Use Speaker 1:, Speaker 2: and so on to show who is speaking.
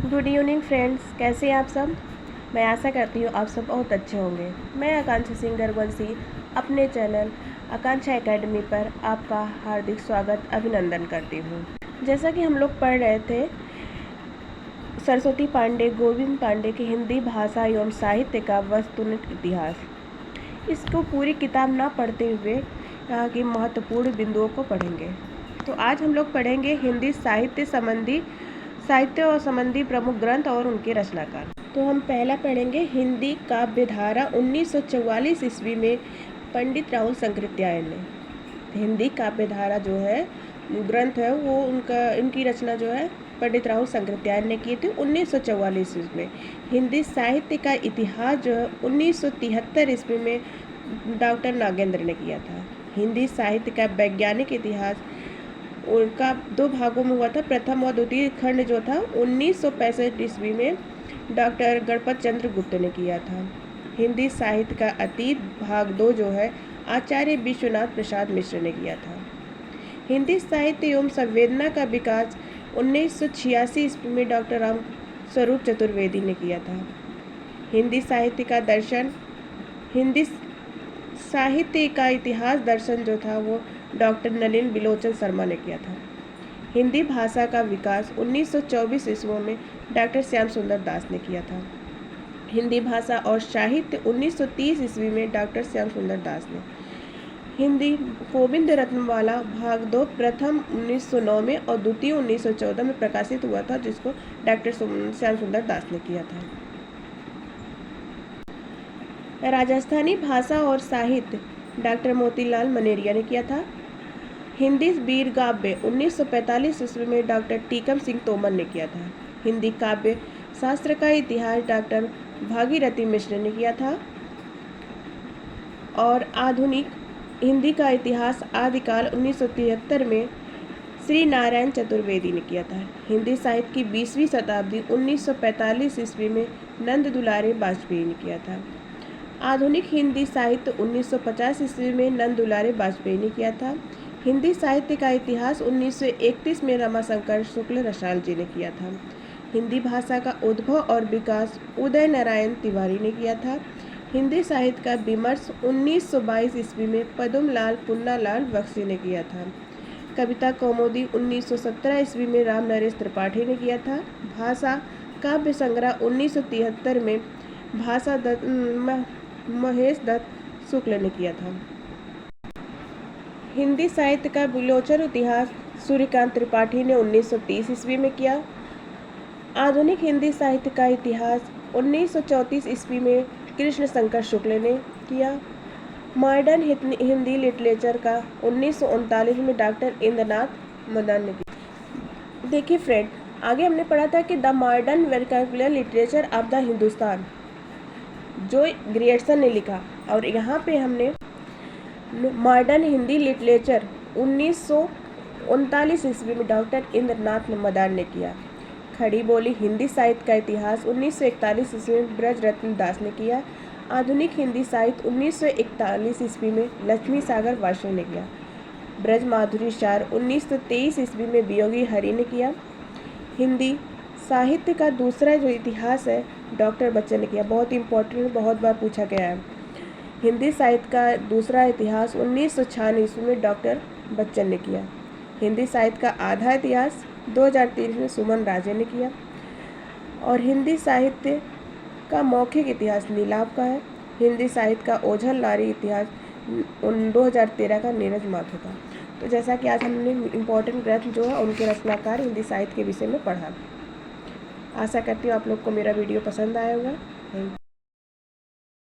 Speaker 1: Good evening friends, कैसे हैं आप सब। मैं आशा करती हूँ आप सब बहुत अच्छे होंगे। मैं आकांक्षा सिंह दरवंशी अपने चैनल आकांक्षा एकेडमी पर आपका हार्दिक स्वागत अभिनंदन करती हूँ। जैसा कि हम लोग पढ़ रहे थे सरस्वती पांडे गोविंद पांडे की हिंदी भाषा एवं साहित्य का वस्तुनिष्ठ इतिहास, इसको पूरी किताब ना पढ़ते हुए यहाँ की महत्वपूर्ण बिंदुओं को पढ़ेंगे। तो आज हम लोग पढ़ेंगे हिंदी साहित्य और संबंधी प्रमुख ग्रंथ और उनके रचनाकार। तो हम पहला पढ़ेंगे हिंदी काव्य धारा 1944 ईस्वी में पंडित राहुल शंकरित्यायन ने। हिंदी काव्य धारा जो है ग्रंथ है वो इनकी रचना जो है पंडित राहुल शंकरित्यायन ने की थी 1944 ईस्वी में। हिंदी साहित्य का इतिहास जो है 1973 ईस्वी में डॉक्टर नागेंद्र ने किया था। हिंदी साहित्य का वैज्ञानिक इतिहास उनका 2 भागों में हुआ था। प्रथम और द्वितीय खंड जो था 1965 ईस्वी में डॉक्टर गणपत चंद्र गुप्त ने किया था। हिंदी साहित्य का अतीत भाग 2 जो है आचार्य विश्वनाथ प्रसाद मिश्र ने किया था। हिंदी साहित्य एवं संवेदना का विकास 1986 ईस्वी में डॉक्टर राम स्वरूप चतुर्वेदी ने किया था। हिंदी साहित्य का दर्शन हिंदी साहित्य का इतिहास दर्शन जो था वो डॉक्टर नलिन बिलोचन शर्मा ने किया था। हिंदी भाषा का विकास 1924 ईस्वी में डॉक्टर श्याम सुंदर दास ने किया था। हिंदी भाषा और साहित्य 1930 ईस्वी में डॉक्टर श्याम सुंदर दास ने। हिंदी गोविंद रत्नमाला भाग 2 प्रथम 1909 में और द्वितीय 1914 में प्रकाशित हुआ था, जिसको डॉक्टर श्याम सुंदर दास ने किया था। राजस्थानी भाषा और साहित्य डॉक्टर मोतीलाल मनेरिया ने किया था। हिंदी वीर काव्य 1945 ईस्वी में डॉक्टर टीकम सिंह तोमर ने किया था। हिंदी काव्य शास्त्र का इतिहास डॉक्टर भागीरथी मिश्र ने किया था। और आधुनिक हिंदी का इतिहास आदिकाल 1973 में श्री नारायण चतुर्वेदी ने किया था। हिंदी साहित्य की 20वीं शताब्दी 1945 ईस्वी में नंद दुलारे वाजपेयी ने किया था। आधुनिक हिंदी साहित्य 1950 ईस्वी में नंद दुलारे वाजपेयी ने किया था। हिंदी साहित्य का इतिहास 1931 में रमाशंकर शुक्ल रसाल जी ने किया था। हिंदी भाषा का उद्भव और विकास उदय नारायण तिवारी ने किया था। हिंदी साहित्य का विमर्श 1922 ईस्वी में पद्मलाल पुन्नालाल बख्शी ने किया था। कविता कौमुदी 1917 ईस्वी में राम नरेश त्रिपाठी ने किया था। भाषा काव्य संग्रह 1973 में भाषा महेश दत्त शुक्ल ने किया था। हिंदी साहित्य का विलोचन इतिहास सूर्यकांत त्रिपाठी ने 1930 ईस्वी में किया। आधुनिक हिंदी साहित्य का इतिहास 1934 ईस्वी में कृष्ण शंकर शुक्ल ने किया। मॉडर्न हिंदी लिटरेचर का 1939 में डॉक्टर इंद्रनाथ मदन ने किया। देखिए फ्रेंड, आगे हमने पढ़ा था कि the modern vernacular literature of the Hindustan जो ग्रियर्सन ने लिखा, और यहाँ पे हमने मॉडर्न हिंदी लिटरेचर 1939 ईस्वी में डॉक्टर इंद्रनाथ मदान ने किया। खड़ी बोली हिंदी साहित्य का इतिहास 1941 ईस्वी में ब्रज रत्न दास ने किया। आधुनिक हिंदी साहित्य 1941 ईस्वी में लक्ष्मी सागर वासु ने किया। ब्रज माधुरी शार 1923 ईस्वी में वियोगी हरि ने किया। हिंदी साहित्य का दूसरा जो इतिहास है डॉक्टर बच्चन ने किया। बहुत इंपॉर्टेंट, बहुत बार पूछा गया है। हिंदी साहित्य का दूसरा इतिहास 1996 ईस्वी में डॉक्टर बच्चन ने किया। हिंदी साहित्य का आधा इतिहास 2023 में सुमन राजे ने किया। और हिंदी साहित्य का मौखिक इतिहास नीलाभ का है। हिंदी साहित्य का ओझल नारी इतिहास 2013 का नीरज माथुर का। तो जैसा कि आज हमने इम्पोर्टेंट ग्रंथ जो है उनके रचनाकार हिंदी साहित्य के विषय में पढ़ा। आशा करती हूँ आप लोग को मेरा वीडियो पसंद आया होगा। Thank you.